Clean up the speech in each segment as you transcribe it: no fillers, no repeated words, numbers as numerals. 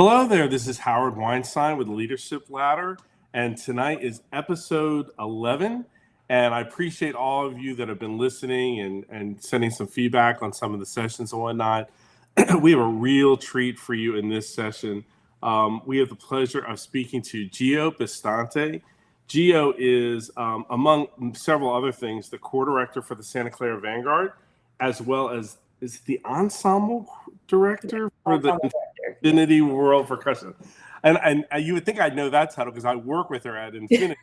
Hello there, this is Howard Weinstein with Leadership Ladder, and tonight is episode 11. And I appreciate all of you that have been listening and sending some feedback on some of the sessions and whatnot. We have a real treat for you in this session. We have the pleasure of speaking to Gio Bastante. Gio is, among several other things, the core director for the Santa Clara Vanguard, as well as is the ensemble director for the Infinity World Percussion. And you would think I'd know that title because I work with her at Infinity.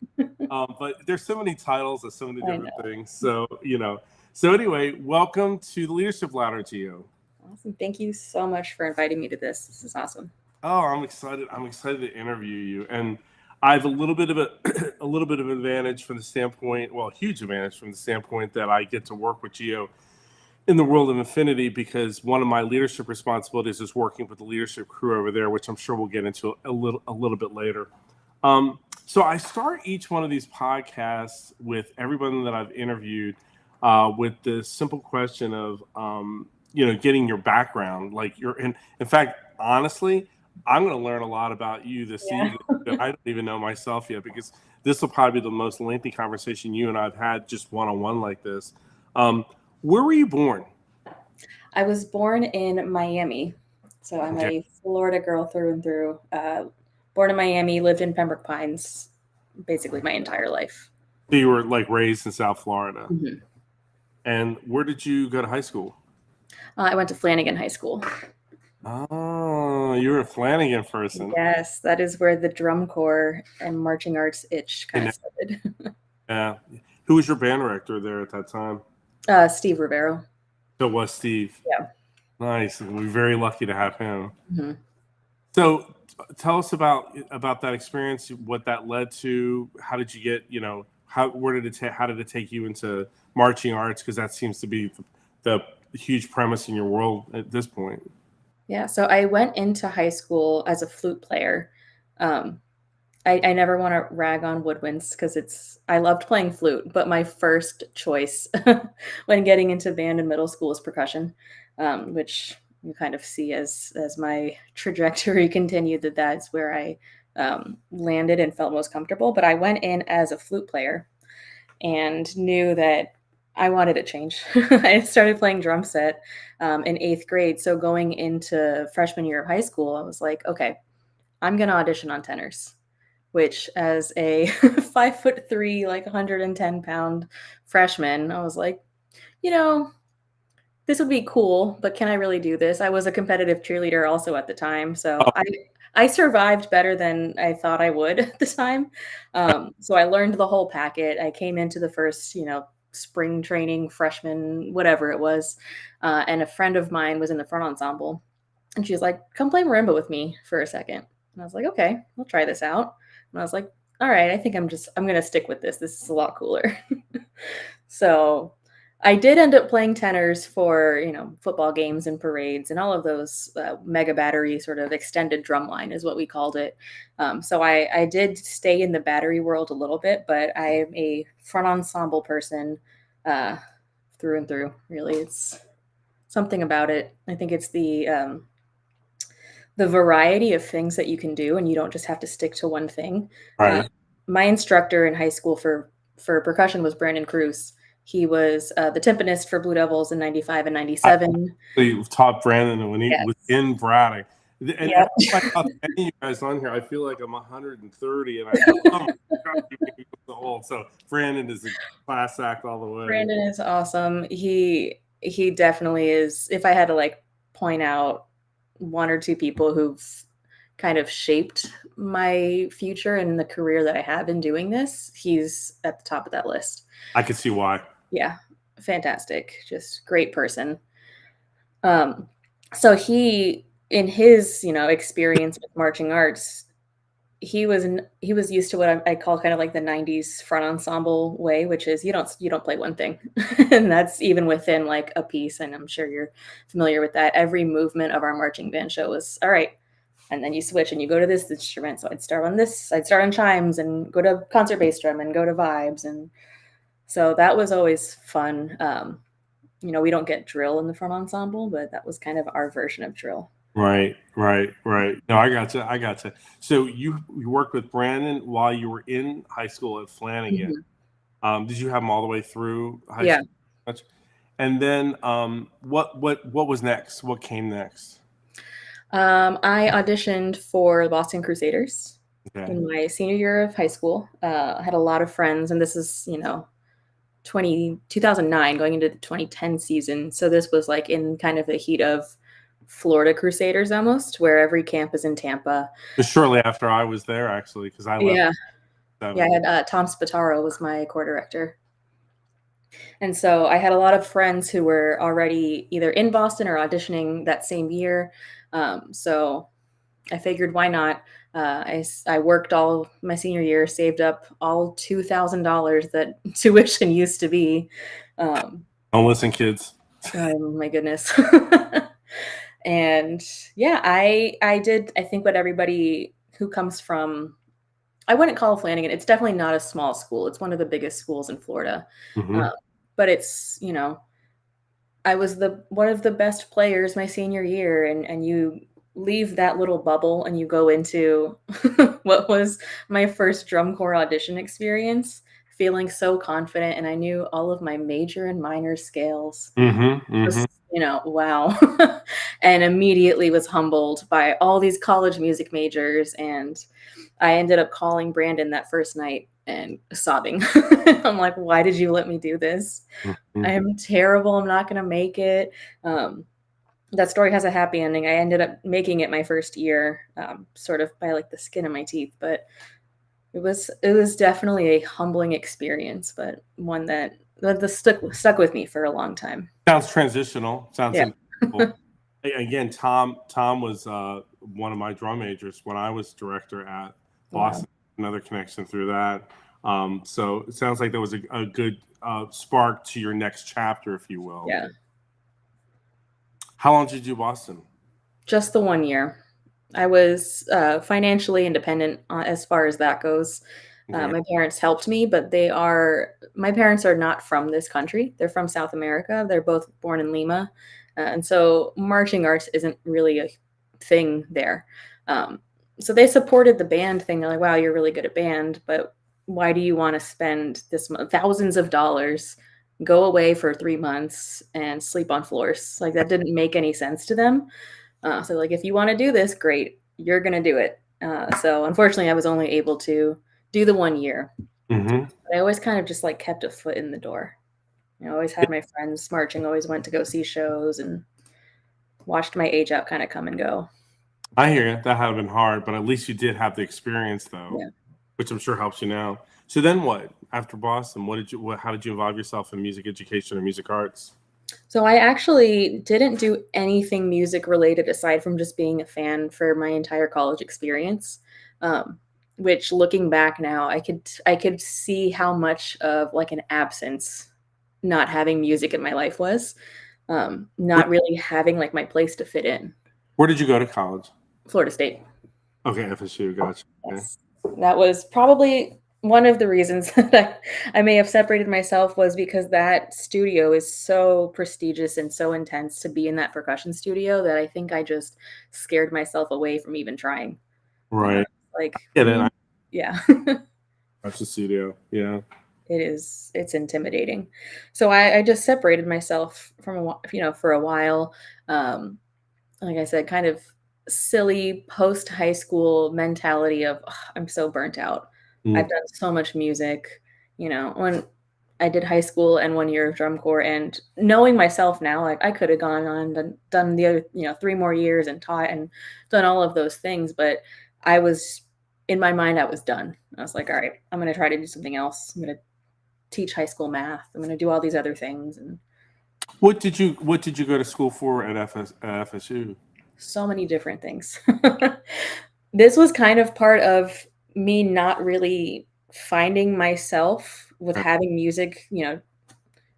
But there's so many titles of so many different things. So, So anyway, welcome to the Leadership Ladder, Gio. Awesome. Thank you so much for inviting me to this. This is awesome. Oh, I'm excited. I'm excited to interview you. And I have a little bit of a little bit of advantage from the standpoint, well, huge advantage from the standpoint that I get to work with Gio in the world of Infinity, because one of my leadership responsibilities is working with the leadership crew over there, which I'm sure we'll get into a little bit later. So I start each one of these podcasts with everyone that I've interviewed with the simple question of, getting your background. Like in fact, honestly, I'm going to learn a lot about you this evening that I don't even know myself yet, because this will probably be the most lengthy conversation you and I've had just one-on-one like this. Where were you born? I was born in Miami. So I'm a Florida girl through and through. Born in Miami, lived in Pembroke Pines basically my entire life. So you were like raised in South Florida. Mm-hmm. And where did you go to high school? I went to Flanagan High School. Oh, you were a Flanagan person. Yes, that is where the drum corps and marching arts itch kind of started. Yeah. Who was your band director there at that time? Steve Rivero. So it was Steve. Yeah. Nice. We're very lucky to have him. Mm-hmm. So tell us about that experience, what that led to. How did you get, how did it take you into marching arts? Because that seems to be the huge premise in your world at this point. Yeah. So I went into high school as a flute player. I never want to rag on woodwinds because I loved playing flute, but my first choice when getting into band in middle school was percussion, which you kind of see as my trajectory continued, that's where I landed and felt most comfortable. But I went in as a flute player and knew that I wanted a change. I started playing drum set in 8th grade. So going into freshman year of high school, I was like, okay, I'm going to audition on tenors, which as a 5'3", like 110-pound freshman, I was like, this would be cool, but can I really do this? I was a competitive cheerleader also at the time. So I survived better than I thought I would at the time. So I learned the whole packet. I came into the first, spring training, freshman, whatever it was. And a friend of mine was in the front ensemble. And she was like, come play marimba with me for a second. And I was like, okay, I'll try this out. And I was like, all right, I think I'm going to stick with this. This is a lot cooler. So I did end up playing tenors for, football games and parades and all of those mega battery sort of extended drum line is what we called it. So I did stay in the battery world a little bit, but I am a front ensemble person through and through. Really, it's something about it. I think it's the variety of things that you can do, and you don't just have to stick to one thing. Right. My instructor in high school for percussion was Brandon Cruz. He was the timpanist for Blue Devils in 95 and 97. You taught Brandon when he was in Braddock. And Yep. any of you guys on here, I feel like I'm 130, and I'm old. So Brandon is a class act all the way. Brandon is awesome. He definitely is. If I had to point out one or two people who've kind of shaped my future and the career that I have in doing this, he's at the top of that list. I can see why. Yeah, fantastic. Just great person. So he, in his, experience with marching arts, he was used to what I call kind of like the 90s front ensemble way, which is you don't play one thing. And that's even within like a piece. And I'm sure you're familiar with that. Every movement of our marching band show was, all right, and then you switch and you go to this instrument. So I'd start on chimes and go to concert bass drum and go to vibes. And so that was always fun. We don't get drill in the front ensemble, but that was kind of our version of drill. Right. No, I gotcha. I gotcha. So you worked with Brandon while you were in high school at Flanagan. Mhm. Did you have him all the way through high Yeah. school? And then what was next? What came next? I auditioned for the Boston Crusaders Okay. in my senior year of high school. I had a lot of friends, and this is, 2009 going into the 2010 season. So this was like in kind of the heat of Florida Crusaders almost, where every camp is in Tampa. Just shortly after I was there, actually, because I left Yeah. Yeah, I seven. had Tom Spataro was my core director. And so I had a lot of friends who were already either in Boston or auditioning that same year. So I figured, why not? I worked all my senior year, saved up all $2,000 that tuition used to be. Um, Don't listen, kids. oh my goodness. And yeah, I did, I think, what everybody who comes from, I wouldn't call Flanagan. It's definitely not a small school. It's one of the biggest schools in Florida. Hmm. Uh, but it's, I was the one of the best players my senior year, and you leave that little bubble and you go into what was my first drum corps audition experience, feeling so confident, and I knew all of my major and minor scales. Hmm. Hmm. Just, wow. And immediately was humbled by all these college music majors, and I ended up calling Brandon that first night and sobbing. I'm like, "Why did you let me do this? Hmm. I'm terrible. I'm not gonna make it." Um, that story has a happy ending. I ended up making it my first year, sort of by like the skin of my teeth, but it was definitely a humbling experience, but one that stuck with me for a long time. Sounds transitional. Sounds Yeah. incredible. Again, Tom was one of my drum majors when I was director at Wow. Boston. Another connection through that. So it sounds like there was a good spark to your next chapter, if you will. Yeah. How long did you do Boston? Just the 1 year. I was, financially independent, as far as that goes. Okay. My parents helped me, but my parents are not from this country. They're from South America. They're both born in Lima, and so marching arts isn't really a thing there. Um, so they supported the band thing. They're like, "Wow, you're really good at band, but why do you wanna spend this mu thousands of dollars, go away for 3 months, and sleep on floors?" Like, that didn't make any sense to them. So like, if you want to do this, great, you're gonna do it. So unfortunately, I was only able to do the 1 year. Hmm. But I always kind of just like kept a foot in the door. Always had my friends marching. Always went to go see shows and watched my age out kind of come and go. I hear you. That had been hard, but at least you did have the experience, though, Yeah. which I'm sure helps you now. So then, what after Boston? What did you? How did you involve yourself in music education or music arts? So I actually didn't do anything music related aside from just being a fan for my entire college experience. Um, which looking back now, I could see how much of like an absence not having music in my life was. Where, Not really having like my place to fit in. where did you go to college? Florida State. Okay, FSU. Gotcha. Okay. Yes. That was probably one of the reasons that I may have separated myself, was because that studio is so prestigious and so intense to be in that percussion studio that I think I just scared myself away from even trying. Right. Like, Get it. I yeah. watched the studio. Yeah. It's intimidating. So I just separated myself from for a while. Um, like I said, kind of silly post high school mentality of, "Ugh, I'm so burnt out. I've Mm. done so much music." When I did high school and 1 year of drum corps, and knowing myself now, like I could have gone on and done the other, 3 more years and taught and done all of those things, but I was in my mind, I was done. I was like, all right, I'm going to try to do something else. I'm going to teach high school math. I'm going to do all these other things. And What did you go to school for at FSU? so many different things. This was kind of part of me not really finding myself with having music,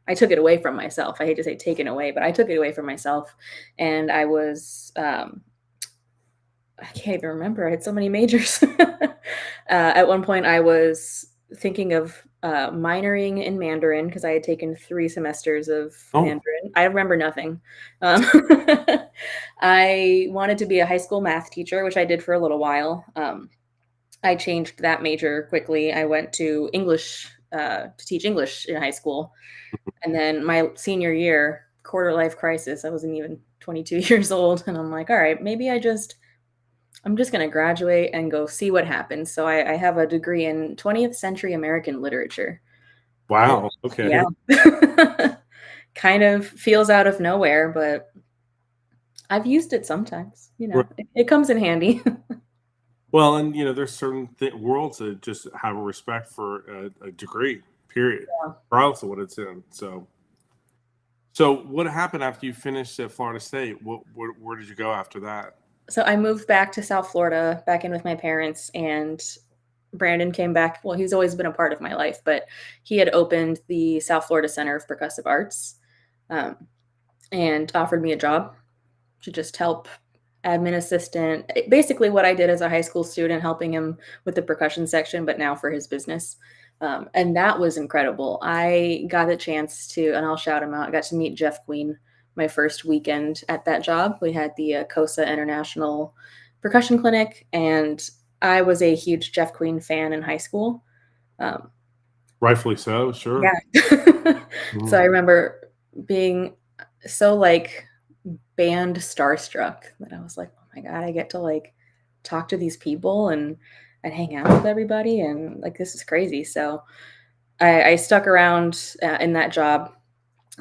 I took it away from myself. I hate to say taken away, but I took it away from myself. And I was, I can't even remember. I had so many majors. At one point, I was thinking of minoring in Mandarin because I had taken 3 semesters of Oh, Mandarin. I remember nothing. Um, I wanted to be a high school math teacher, which I did for a little while. I changed that major quickly. I went to English to teach English in high school. And then my senior year, quarter life crisis, I wasn't even 22 years old. And I'm like, all right, maybe I'm just going to graduate and go see what happens. So I have a degree in 20th century American literature, which, wow. yeah, Okay. kind of feels out of nowhere, but I've used it sometimes. It comes in handy. Well, and there's certain worlds that just have a respect for a degree, period, regardless of what it's in. So what happened after you finished at Florida State? Where did you go after that? So I moved back to South Florida, back in with my parents, and Brandon came back. Well, he's always been a part of my life, but he had opened the South Florida Center of Percussive Arts, um, and offered me a job to just help admin assistant. Basically, what I did as a high school student, helping him with the percussion section, but now for his business. And that was incredible. I got a chance to, and I'll shout him out, I got to meet Jeff Queen my first weekend at that job. We had the COSA International Percussion Clinic, and I was a huge Jeff Queen fan in high school. Um, Rightfully so, sure. yeah. So Mhm. I remember being so like band starstruck that I was like, oh my God, I get to like talk to these people and hang out with everybody. And like, this is crazy. So I stuck around in that job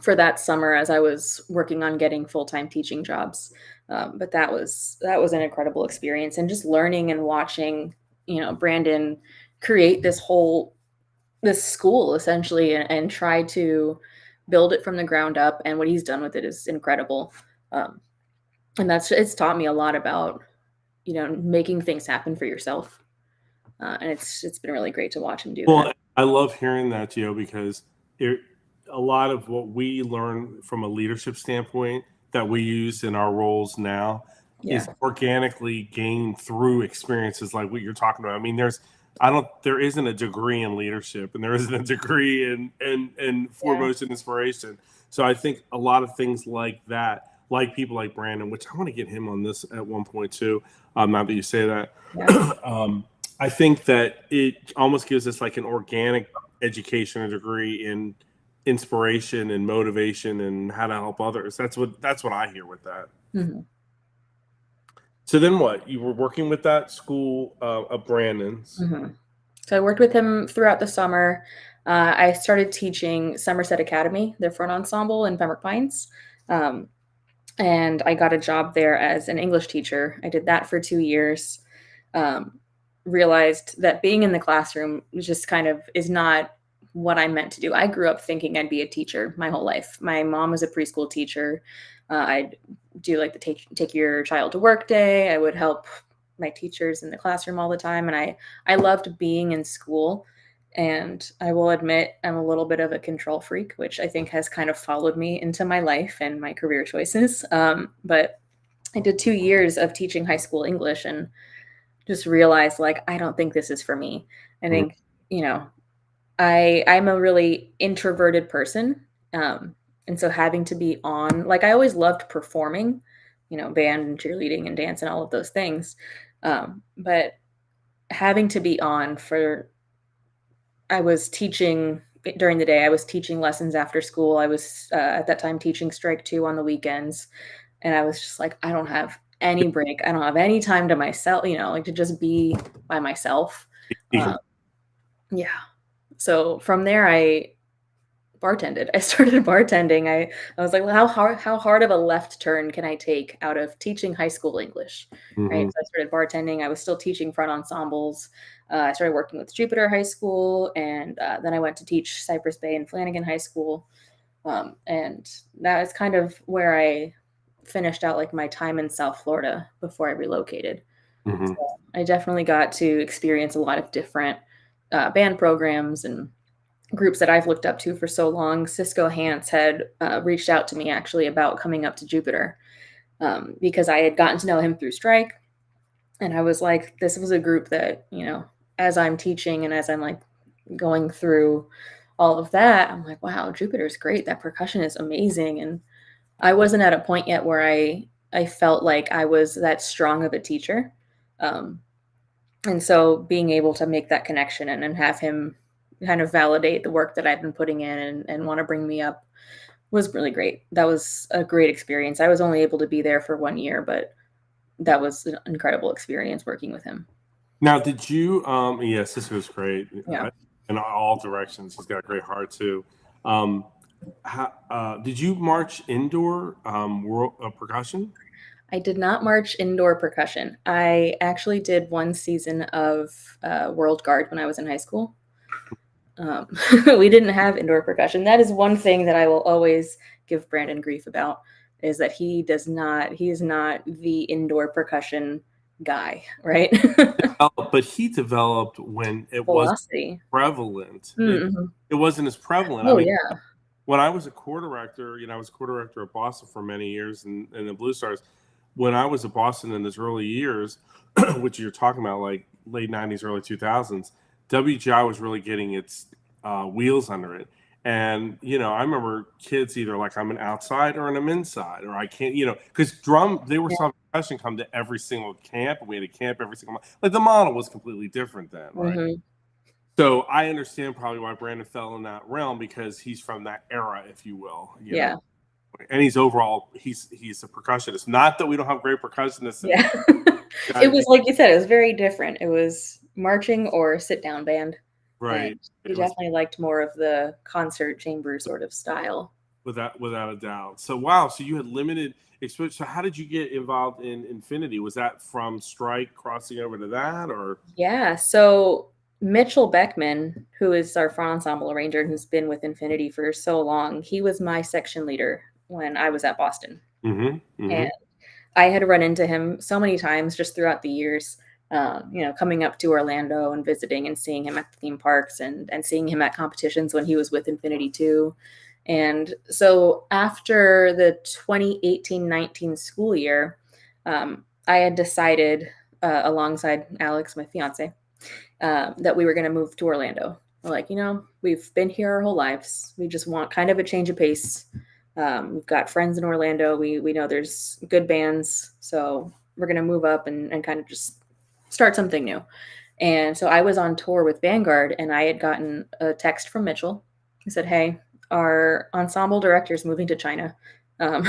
for that summer as I was working on getting full-time teaching jobs. But that was an incredible experience, and just learning and watching, Brandon create this school essentially, and try to build it from the ground up. And what he's done with it is incredible. Um, and it's taught me a lot about, making things happen for yourself. And it's been really great to watch him do that. Well, I love hearing that, Gio, because it, a lot of what we learn from a leadership standpoint that we use in our roles now is Yeah. organically gained through experiences like what you're talking about. I mean, there isn't a degree in leadership, and there isn't a degree in Yeah. foremost in inspiration. So I think a lot of things like that, like people like Brandon, which I want to get him on this at one point too. Now that you say that, Yeah. um, I think that it almost gives us like an organic education or degree in inspiration and motivation and how to help others. That's what I hear with that. Mhm. So then what? You were working with that school of Brandon's. Mhm. So I worked with him throughout the summer. I started teaching Somerset Academy, their front ensemble in Pembroke Pines. Um, and I got a job there as an English teacher. I did that for 2 years. Um, Realized that being in the classroom just kind of is not what I meant to do. I grew up thinking I'd be a teacher my whole life. My mom was a preschool teacher. I'd do like the take your child to work day. I would help my teachers in the classroom all the time, and I loved being in school. And I will admit I'm a little bit of a control freak, which I think has kind of followed me into my life and my career choices. But I did 2 years of teaching high school English and just realized like I don't think this is for me. I Mhm, think, you know, I'm a really introverted person. Um, and so having to be on, like, I always loved performing, band and cheerleading and dance and all of those things. But having to be on for, I was teaching during the day. I was teaching lessons after school. I was at that time teaching strike two on the weekends. And I was just like, I don't have any break. I don't have any time to myself, like to just be by myself. Uh, yeah. So from there, I bartended. I started bartending. I was like, well, how hard of a left turn can I take out of teaching high school English, right? mhm, So I started bartending. I was still teaching front ensembles. I started working with Jupiter High School, and then I went to teach Cypress Bay and Flanagan High School, and that is kind of where I finished out like my time in South Florida before I relocated. So mhm, I definitely got to experience a lot of different band programs and groups that I've looked up to for so long. Cisco Hance had reached out to me actually about coming up to Jupiter, because I had gotten to know him through Strike. And I was like, this was a group that, as I'm teaching and as I'm like going through all of that, I'm like, wow, Jupiter's great. That percussion is amazing. And I wasn't at a point yet where I felt like I was that strong of a teacher. Um, and so being able to make that connection and have him kind of validate the work that I've been putting in and want to bring me up was really great. That was a great experience. I was only able to be there for 1 year, but that was an incredible experience working with him. Now, did you? Yes, this was great. Yeah. In all directions, he's got a great heart too. Um, did you march indoor world percussion? I did not march indoor percussion. I actually did one season of World Guard when I was in high school. Um, we didn't have indoor percussion. That is one thing that I will always give Brandon grief about is that he is not the indoor percussion guy, right? But he developed when it was Velocity. prevalent. Mm-hmm. It wasn't as prevalent. I Oh mean, yeah. when I was a core director, I was core director at Boston for many years and the Blue Stars. When I was at Boston in those early years, which you're talking about, like late '90s, early 2000s, WGI was really getting its wheels under it. And I remember kids either like I'm an outside or I'm inside, or I can't, because they were Yeah. some percussion come to every single camp. We had a camp every single month. Like the model was completely different then, right? Mm-hmm. So I understand probably why Brandon fell in that realm because he's from that era, if you will, Yeah. And he's overall he's a percussionist. Not that we don't have great percussionists, and Yeah. It was like you said, it was very different. It was marching or sit down band. And right, he it was definitely liked more of the concert chamber sort of style. without a doubt. So wow, so you had limited experience. So how did you get involved in Infinity? Was that from Strike crossing over to that, or Yeah. So Mitchell Beckman, who is our front ensemble arranger and who's been with Infinity for so long, he was my section leader when I was at Boston. mm-hmm, mm-hmm, And I had run into him so many times just throughout the years, coming up to Orlando and visiting and seeing him at the theme parks and seeing him at competitions when he was with Infinity too. And so after the 2018-19 school year, I had decided, alongside Alex, my fiance, that we were going to move to Orlando. We're like, we've been here our whole lives. We just want kind of a change of pace. We've got friends in Orlando. We know there's good bands, so we're gonna move up and kind of just start something new. And so I was on tour with Vanguard, and I had gotten a text from Mitchell. He said, "Hey, our ensemble director is moving to China, um,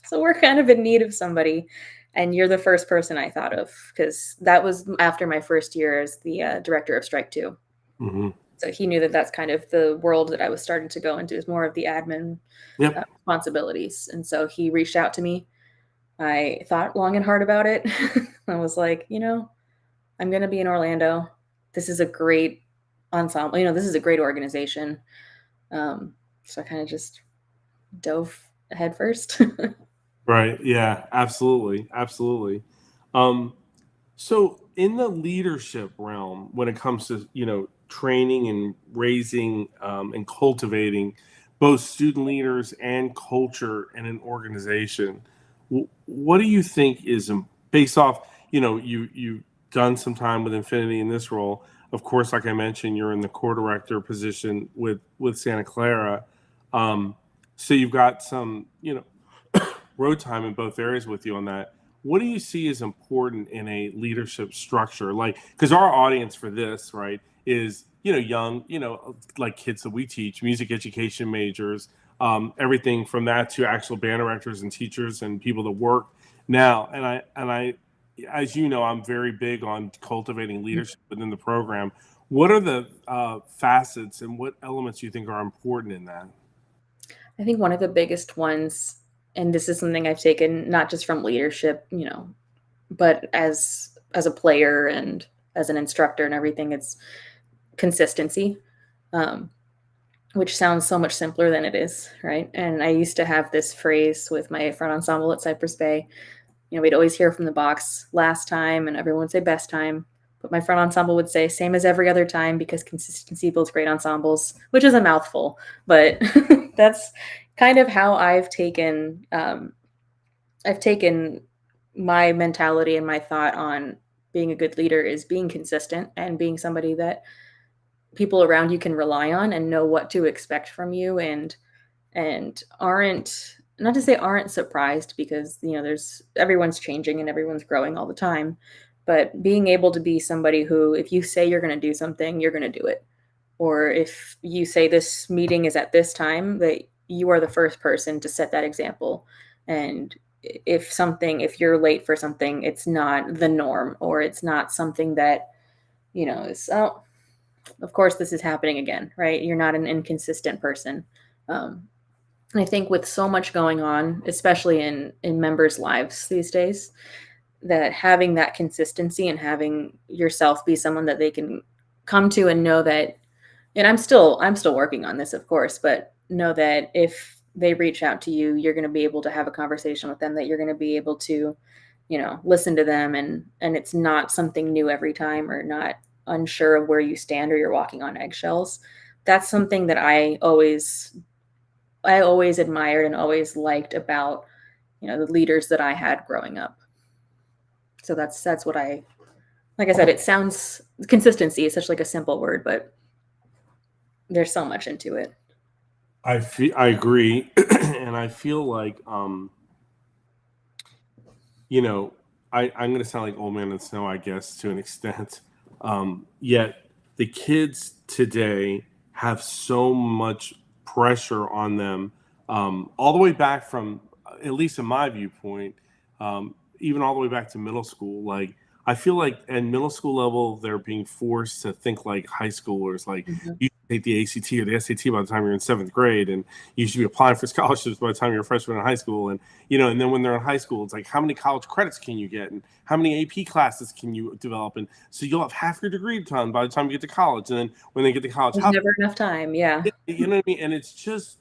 so we're kind of in need of somebody." And you're the first person I thought of because that was after my first year as the director of Strike Two. mm-hmm. So he knew that that's kind of the world that I was starting to go into is more of the admin Yep, responsibilities. And so he reached out to me. I thought long and hard about it. I was like, I'm going to be in Orlando. This is a great ensemble. This is a great organization. So I kind of just dove head first. right, yeah, absolutely, absolutely. Um, So, in the leadership realm, when it comes to training and raising and cultivating both student leaders and culture in an organization, what do you think is based off? You've done some time with Infinity in this role. Of course, like I mentioned, you're in the core director position with Santa Clara. Um, so you've got some road time in both areas with you on that. What do you see as important in a leadership structure? Like, because our audience for this, right, is young, like kids that we teach, music education majors, everything from that to actual band directors and teachers and people that work now. And I, as you know, I'm very big on cultivating leadership within the program. What are the facets and what elements you think are important in that? I think one of the biggest ones, and this is something I've taken not just from leadership, but as a player and as an instructor and everything, it's consistency. Um, which sounds so much simpler than it is, right? And I used to have this phrase with my front ensemble at Cypress Bay. We'd always hear from the box last time, and everyone would say best time. But my front ensemble would say same as every other time because consistency builds great ensembles, which is a mouthful, but that's kind of how I've taken my mentality and my thought on being a good leader is being consistent and being somebody that people around you can rely on and know what to expect from you, and aren't, not to say aren't surprised, because there's, everyone's changing and everyone's growing all the time, but being able to be somebody who, if you say you're going to do something, you're going to do it. Or if you say this meeting is at this time, that you are the first person to set that example. And if you're late for something, it's not the norm, or it's not something that is, oh, of course this is happening again, right? You're not an inconsistent person. um, and I think with so much going on, especially in members' lives these days, that having that consistency and having yourself be someone that they can come to and know that, and I'm still working on this, of course, but know that if they reach out to you, you're going to be able to have a conversation with them, that you're going to be able to, listen to them, and it's not something new every time, or not unsure of where you stand, or you're walking on eggshells. That's something that I always admired and always liked about, the leaders that I had growing up. So that's what I, like I said, it sounds, consistency is such like a simple word, but there's so much into it. I agree, and I feel like you know, I'm going to sound like old man in the snow, I guess, to an extent. Yet the kids today have so much pressure on them, all the way back from, at least in my viewpoint, even all the way back to middle school. Like, I feel like at middle school level, they're being forced to think like high schoolers. Like, Mhm. you take the ACT or the SAT by the time you're in seventh grade, and you should be applying for scholarships by the time you're a freshman in high school. And and then when they're in high school, it's like, how many college credits can you get, and how many AP classes can you develop, and so you'll have half your degree done by the time you get to college. And then when they get to college, There's never enough time, yeah. you know what I mean? And it's just,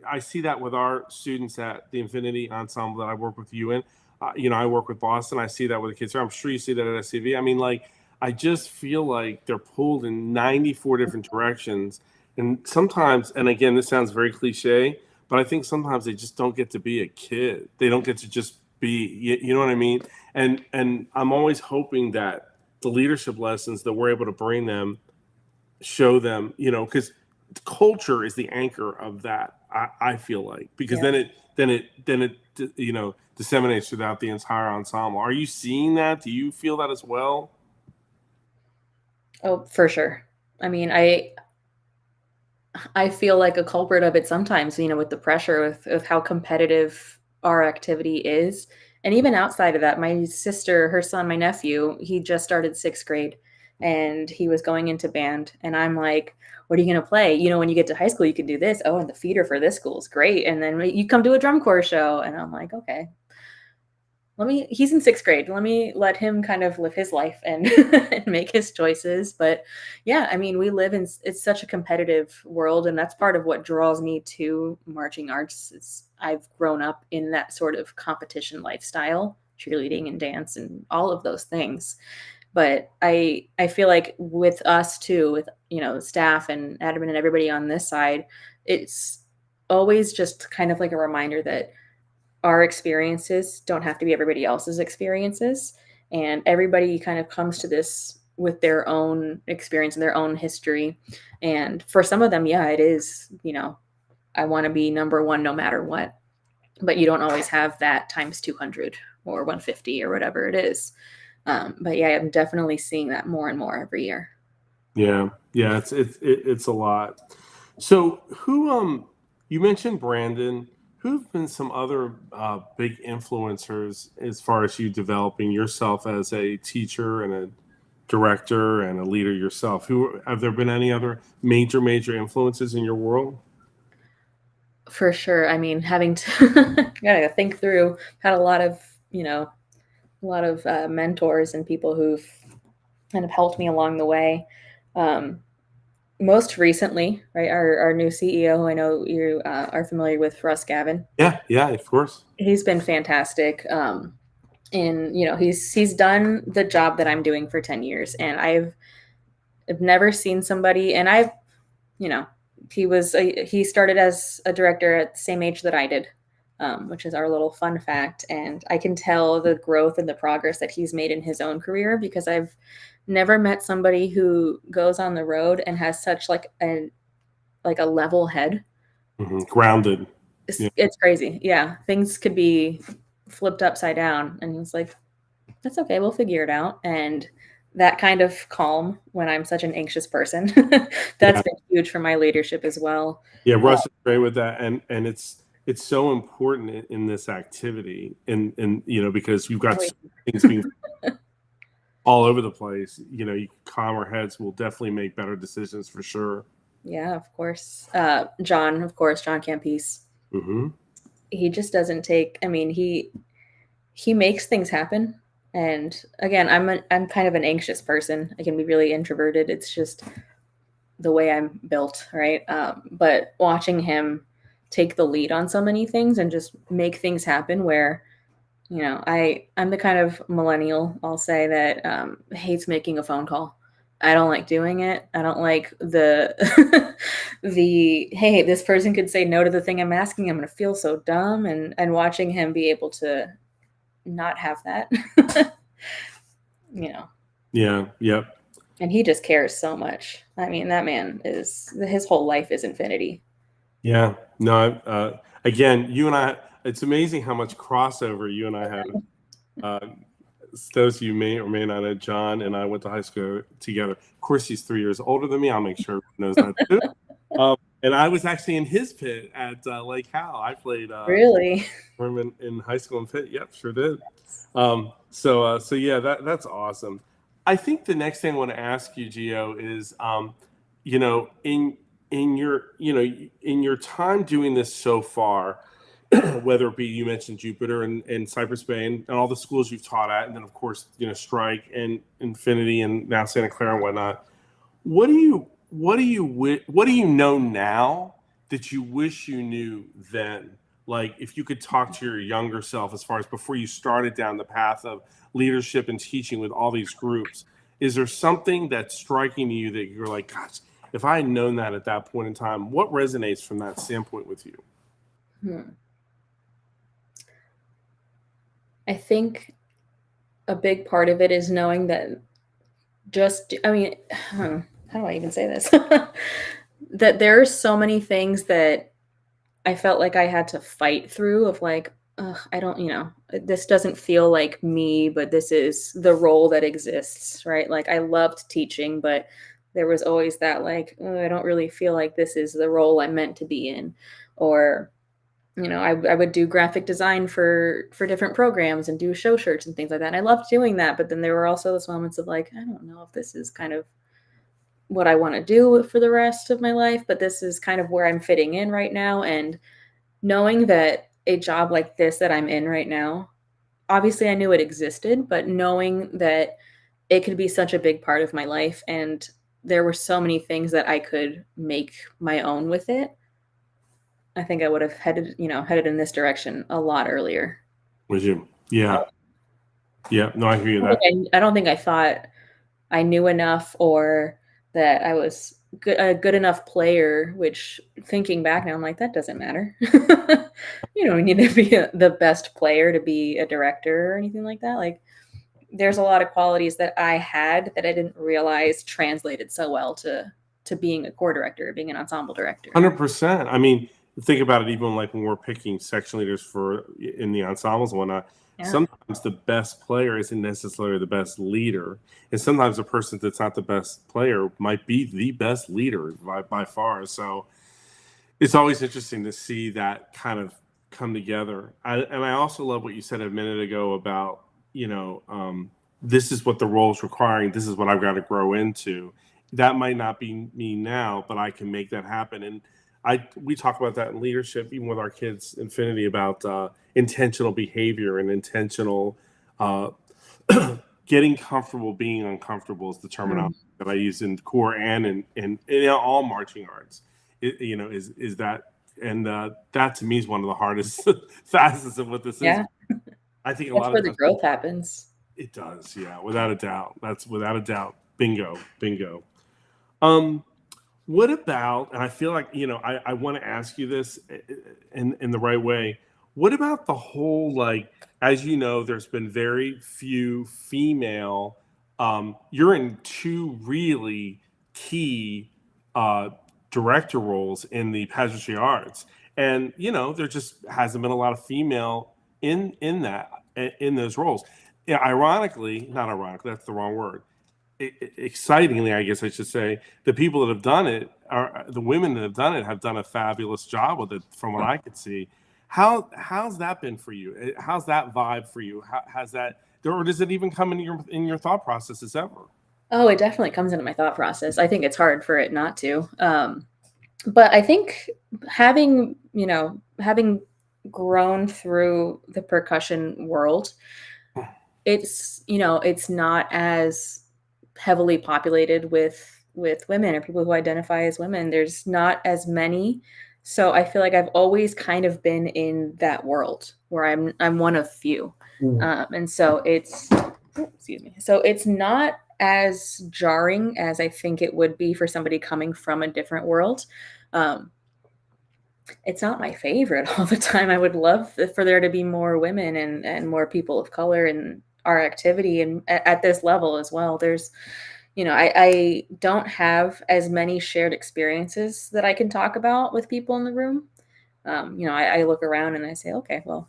I see that with our students at the Infinity Ensemble that I work with you in. I work with Boston. I see that with the kids here. I'm sure you see that at SCV. I mean, like, I just feel like they're pulled in 94 different directions. And sometimes, and again, this sounds very cliche, but I think sometimes they just don't get to be a kid. They don't get to just be, you know what I mean? And I'm always hoping that the leadership lessons that we're able to bring them show them, because culture is the anchor of that. I feel like, because Yeah. then it disseminates throughout the entire ensemble. Are you seeing that? Do you feel that as well? Oh, for sure. I mean, I feel like a culprit of it sometimes, with the pressure of how competitive our activity is. And even outside of that, my sister, her son, my nephew, he just started 6th grade, and he was going into band. And I'm like, what are you going to play? When you get to high school, you can do this. Oh, and the feeder for this school is great. And then you come to a drum corps show. And I'm like, okay, he's in 6th grade. Let him kind of live his life and, and make his choices. But yeah, I mean, we live in, it's such a competitive world. And that's part of what draws me to marching arts. I've grown up in that sort of competition lifestyle, cheerleading and dance and all of those things. But I feel like with us too, with, the staff and admin and everybody on this side, it's always just kind of like a reminder that our experiences don't have to be everybody else's experiences. And everybody kind of comes to this with their own experience and their own history. And for some of them, yeah, it is, I want to be number one no matter what. But you don't always have that times 200 or 150 or whatever it is. But yeah, I'm definitely seeing that more and more every year. Yeah, yeah, it's a lot. So who you mentioned Brandon. Who've been some other big influencers as far as you developing yourself as a teacher and a director and a leader yourself? Who have there been any other major influences in your world? For sure. I mean, having to gotta think through, had a lot of mentors and people who've kind of helped me along the way. Um, Most recently, right, our new CEO, who I know you are familiar with, Russ Gavin. Yeah, yeah, of course. He's been fantastic. And he's done the job that I'm doing for 10 years, and I've never seen somebody, and you know, he started as a director at the same age that I did, which is our little fun fact. And I can tell the growth and the progress that he's made in his own career because I've never met somebody who goes on the road and has such like a level head. Grounded. Yeah. It's crazy. Yeah, things could be flipped upside down, and he's like, "That's okay. We'll figure it out." And that kind of calm when I'm such an anxious person, that's Yeah. been huge for my leadership as well. Yeah. Uh, Russ is great with that. And it's so important in this activity. And, because you've got oh, so many things being all over the place, calmer heads will definitely make better decisions for sure. yeah, of course. John Campese. Hmm. He just doesn't take. I mean, he makes things happen. And again, I'm kind of an anxious person. I can be really introverted. It's just the way I'm built, right? But watching him take the lead on so many things and just make things happen where, I'm the kind of millennial, I'll say, that hates making a phone call. I don't like doing it. I don't like the the hey, this person could say no to the thing I'm asking. I'm going to feel so dumb, and watching him be able to not have that, you know. Yeah. Yep. And he just cares so much. I mean, that man is his whole life is infinity. Yeah. No, again, you and I, it's amazing how much crossover you and I have. Uh, those of you may or may not know, John and I went to high school together. Of course, he's 3 years older than me. I'll make sure everyone knows that too. And I was actually in his pit at Lake Howell. I played Really? tournament in high school and pit. Yep, sure did. So yeah, that's awesome. I think the next thing I want to ask you, Gio, is you know, in your in your time doing this so far, whether it be you mentioned Jupiter and Cypress Bay and all the schools you've taught at, and then of course Strike and Infinity and now Santa Clara and whatnot. What do you know now that you wish you knew then? Like if you could talk to your younger self as far as before you started down the path of leadership and teaching with all these groups, is there something that's striking to you that you're like, gosh, if I had known that at that point in time, what resonates from that standpoint with you? Hmm. I think a big part of it is knowing that I mean, how do I even say this? That there are so many things that I felt like I had to fight through of like, ugh, I don't, this doesn't feel like me, but this is the role that exists, right? Like I loved teaching, but there was always that like, oh, I don't really feel like this is the role I'm meant to be in. Or, I would do graphic design for different programs and do show shirts and things like that. And I loved doing that, but then there were also those moments of like, I don't know if this is kind of what I want to do for the rest of my life, but this is kind of where I'm fitting in right now. And knowing that a job like this that I'm in right now, obviously I knew it existed, but knowing that it could be such a big part of my life and there were so many things that I could make my own with it, I think I would have headed in this direction a lot earlier. Would you? Yeah. Yeah. No, I hear you that. I don't think I thought I knew enough or that I was a good enough player, which thinking back now, I'm like, that doesn't matter. You don't need to be the best player to be a director or anything like that. Like, there's a lot of qualities that I had that I didn't realize translated so well to being a core director, being an ensemble director. 100%. I mean, think about it. Even like when we're picking section leaders for in the ensembles and whatnot, Yeah. sometimes the best player isn't necessarily the best leader, and sometimes the person that's not the best player might be the best leader by far. So it's always interesting to see that kind of come together. And I also love what you said a minute ago about this is what the role is requiring. This is what I've got to grow into. That might not be me now, but I can make that happen. And we talk about that in leadership, even with our kids, Infinity, about intentional behavior and intentional uh, getting comfortable being uncomfortable is the terminology Mm. that I use in core and in all marching arts. Is that, and that to me is one of the hardest facets of what this is. Yeah. I think a That's lot where of the times growth happens. it does, yeah, without a doubt. That's without a doubt. Bingo, bingo. Um, what about, and I feel like, I want to ask you this in the right way. What about the whole, like, as you know, there's been very few female you're in two really key uh, director roles in the pageantry arts, and there just hasn't been a lot of female in those roles. Yeah, ironically, not ironically, that's the wrong word. Excitingly, I guess I should say, the people that have done it are the women that have done a fabulous job with it, from what I could see. How's that been for you? How's that vibe for you? Has that, or does it even come in your thought processes ever? Oh, it definitely comes into my thought process. I think it's hard for it not to. But I think having grown through the percussion world, it's not as heavily populated with women or people who identify as women. There's not as many. So I feel like I've always kind of been in that world where I'm one of few. And so excuse me. So it's not as jarring as I think it would be for somebody coming from a different world. Um, it's not my favorite all the time. I would love for there to be more women and more people of color in our activity and at this level as well. I don't have as many shared experiences that I can talk about with people in the room. I look around and I say, okay, well,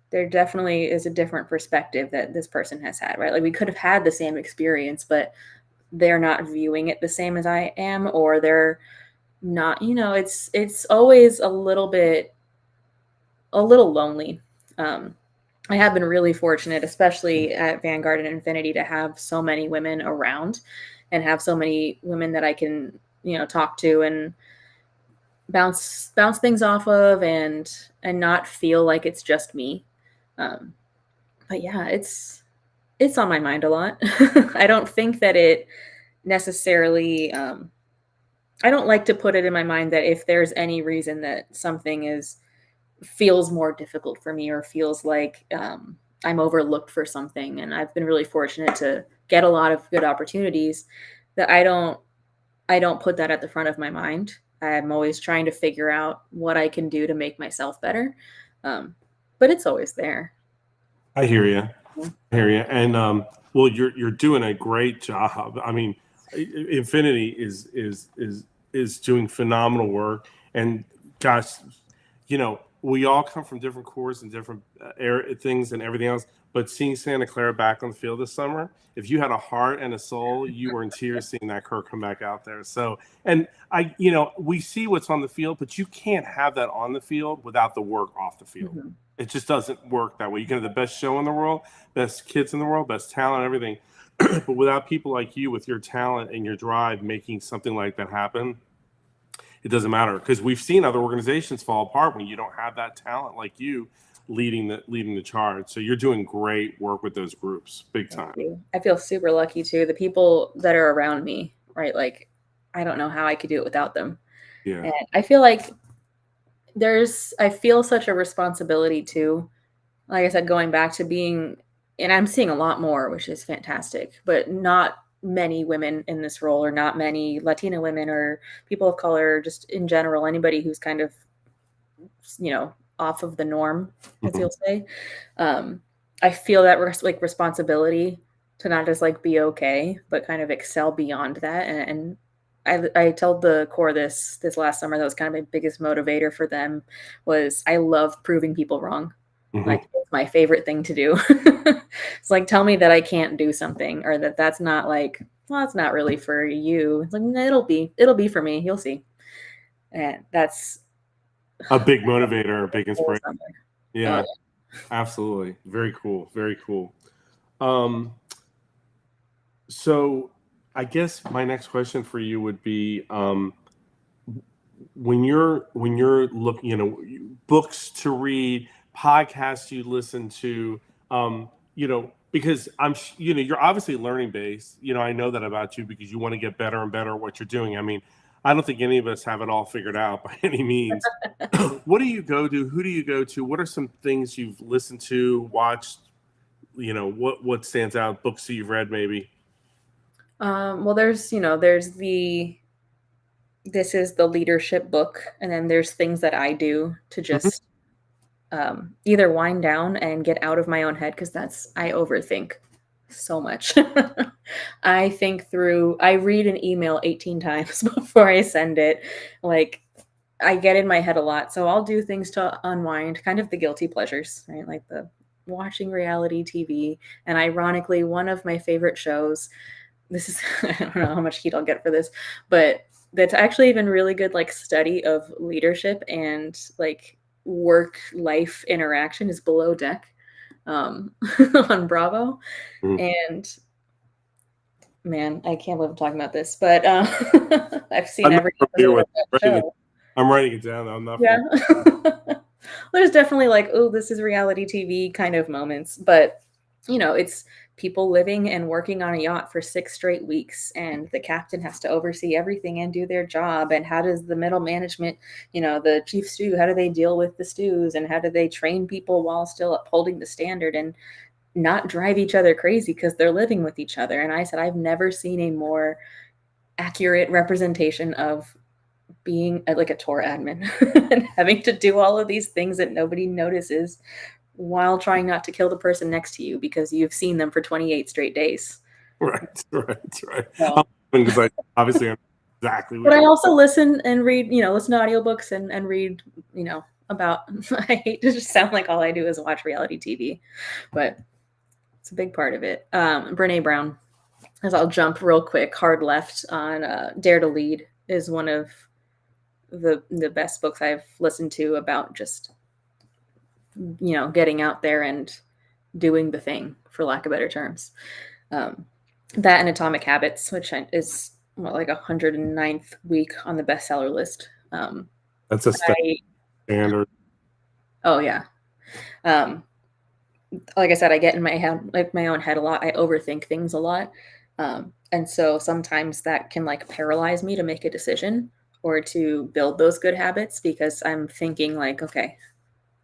there definitely is a different perspective that this person has had, right? Like we could have had the same experience, but they're not viewing it the same as I am, or they're not, it's always a little lonely. Um, I have been really fortunate, especially at Vanguard and Infinity, to have so many women around and have so many women that I can, talk to and bounce things off of and not feel like it's just me. Um, but yeah, it's on my mind a lot. I don't think that it necessarily I don't like to put it in my mind that if there's any reason that something is feels more difficult for me or feels like I'm overlooked for something. And I've been really fortunate to get a lot of good opportunities that I don't put that at the front of my mind. I'm always trying to figure out what I can do to make myself better. But it's always there. I hear you. Yeah. I hear you. And well, you're doing a great job. I mean, Infinity is doing phenomenal work. And gosh, we all come from different cores and different things and everything else. But seeing Santa Clara back on the field this summer, if you had a heart and a soul, you were in tears seeing that Kirk come back out there. So, and we see what's on the field, but you can't have that on the field without the work off the field. Mhm. It just doesn't work that way. You can have the best show in the world, best kids in the world, best talent, everything. But without people like you with your talent and your drive making something like that happen, it doesn't matter, because we've seen other organizations fall apart when you don't have that talent like you leading the charge. So you're doing great work with those groups, big Thank time. you. I feel super lucky too. The people that are around me, right? Like, I don't know how I could do it without them. Yeah. And I feel like I feel such a responsibility too. Like I said, going back to being, and I'm seeing a lot more, which is fantastic, but not many women in this role, or not many Latina women or people of color, just in general, anybody who's kind of, off of the norm, as Mhm. you'll say. Um, I feel that responsibility to not just like be okay, but kind of excel beyond that. And I told the core this last summer, that was kind of my biggest motivator for them, was I love proving people wrong. Like, Mhm. it's my favorite thing to do. It's like, tell me that I can't do something, or that's not like, well, it's not really for you. It's like, "Nah, it'll be for me. You'll see." And that's A big motivator, a big the whole inspiration. summer. Oh, Yeah, absolutely. Very cool. Very cool. Um, so I guess my next question for you would be, when you're looking, books to read, podcasts you listen to, because you're obviously learning based. I know that about you, because you want to get better and better at what you're doing. I mean, I don't think any of us have it all figured out by any means. What do you go to? Who do you go to? What are some things you've listened to, watched? What stands out? Books that you've read, maybe. well, there's the this is the leadership book, and then there's things that I do to Mhm. just either wind down and get out of my own head, because I overthink So much. I read an email 18 times before I send it. Like, I get in my head a lot, so I'll do things to unwind, kind of the guilty pleasures, right? Like the watching reality TV. And ironically, one of my favorite shows, this is I don't know how much heat I'll get for this, but that's actually even really good like study of leadership and like work life interaction is Below Deck on Bravo. Mhm. And man, I can't believe I'm talking about this, but I've seen I'm not every familiar episode with of that writing it. show. I'm writing it down. I'm not Yeah. familiar. There's definitely like, oh, this is reality TV kind of moments, but it's people living and working on a yacht for 6 straight weeks, and the captain has to oversee everything and do their job. And how does the middle management, the chief stew, how do they deal with the stews, and how do they train people while still upholding the standard and not drive each other crazy because they're living with each other? And I said, I've never seen a more accurate representation of being like a tour admin and having to do all of these things that nobody notices while trying not to kill the person next to you because you've seen them for 28 straight days. Right, right. I'm So, because I obviously am exactly but what I you're. also listen and read, listen to audiobooks and read, about I hate to just sound like all I do is watch reality TV, but it's a big part of it. Brene Brown, as I'll jump real quick, hard left on Dare to Lead is one of the best books I've listened to about just getting out there and doing the thing, for lack of better terms. Um, that and Atomic Habits, which is like 109th week on the bestseller list. That's a I standard. Oh yeah. Um, like I said, I get in my head, like my own head a lot. I overthink things a lot, and so sometimes that can like paralyze me to make a decision or to build those good habits because I'm thinking like, okay,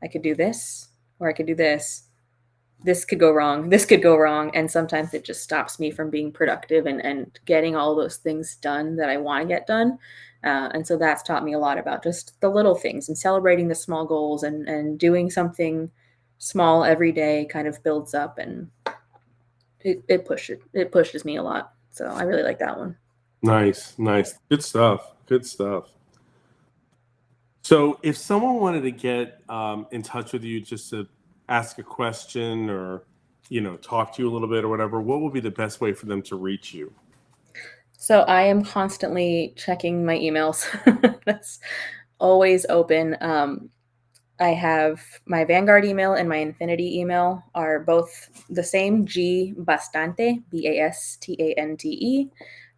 I could do this or I could do this. This could go wrong. This could go wrong. And sometimes it just stops me from being productive and getting all those things done that I want to get done. And so that's taught me a lot about just the little things and celebrating the small goals and doing something small every day kind of builds up and it pushes me a lot. So I really like that one. Nice, nice. Good stuff. Good stuff. So, if someone wanted to get in touch with you just to ask a question or, talk to you a little bit or whatever, what would be the best way for them to reach you? So I am constantly checking my emails. That's always open. I have my Vanguard email and my Infinity email are both the same, G Bastante, Bastante,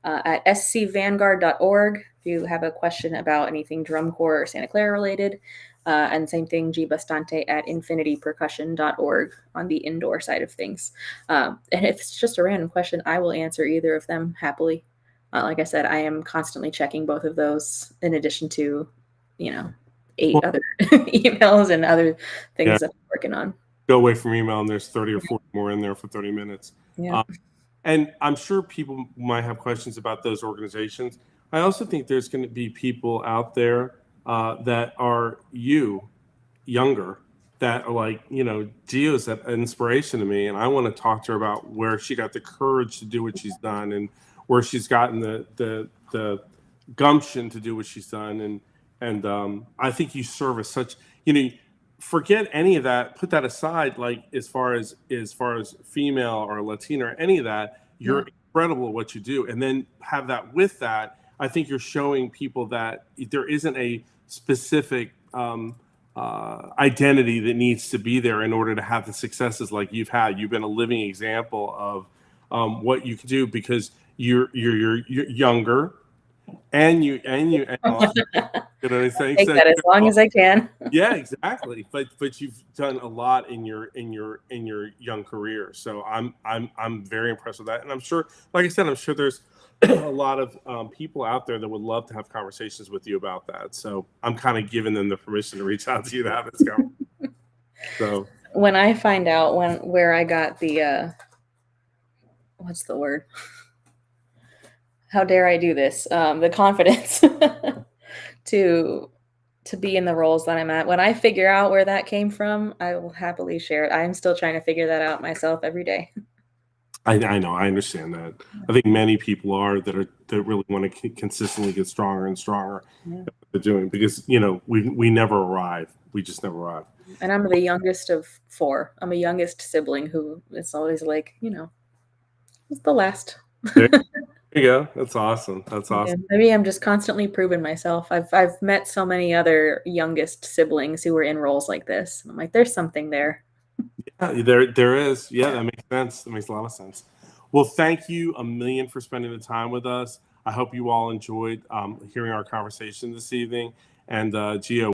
at scvanguard.org if you have a question about anything drum corps or Santa Clara related. And same thing, G Bastante at infinitypercussion.org on the indoor side of things. And if it's just a random question, I will answer either of them happily. Like I said, I am constantly checking both of those in addition to, you know, eight Well, other emails and other yeah, things that I'm working on. go away from email and there's 30 or 40 more in there for 30 minutes. Yeah. Um, and I'm sure people might have questions about those organizations. I also think there's going to be people out there that are younger, that are like, Gio's an inspiration to me. And I want to talk to her about where she got the courage to do what she's done and where she's gotten the gumption to do what she's done. And I think you serve as such, forget any of that, put that aside, like as far as female or Latina or any of that, Yeah. you're incredible at what you do. And then have that with that, I think you're showing people that there isn't a specific identity that needs to be there in order to have the successes like you've had. You've been a living example of what you can do because you're younger and you know what I'm saying. Take So that as long as I can. yeah, exactly. But you've done a lot in your young career. So I'm very impressed with that, and I'm sure, like I said, I'm sure there's a lot of people out there that would love to have conversations with you about that. So I'm kind of giving them the permission to reach out to you to have this conversation. So When I find out where I got the what's the word? How dare I do this? The confidence to be in the roles that I'm at. When I figure out where that came from, I will happily share it. I'm still trying to figure that out myself every day. I know, I understand that. I think many people are that really want to consistently get stronger and stronger Yeah. at what they're doing because we never arrive. We just never arrive. And I'm the youngest of 4. I'm a youngest sibling who is always like, "Who's the last?" There you go. That's awesome. That's Yeah, awesome. maybe I'm just constantly proving myself. I've met so many other youngest siblings who were in roles like this, and I'm like, "There's something there." Yeah, there is. Yeah, Yeah. that makes sense. That makes a lot of sense. Well, thank you a million for spending the time with us. I hope you all enjoyed hearing our conversation this evening. And Gio,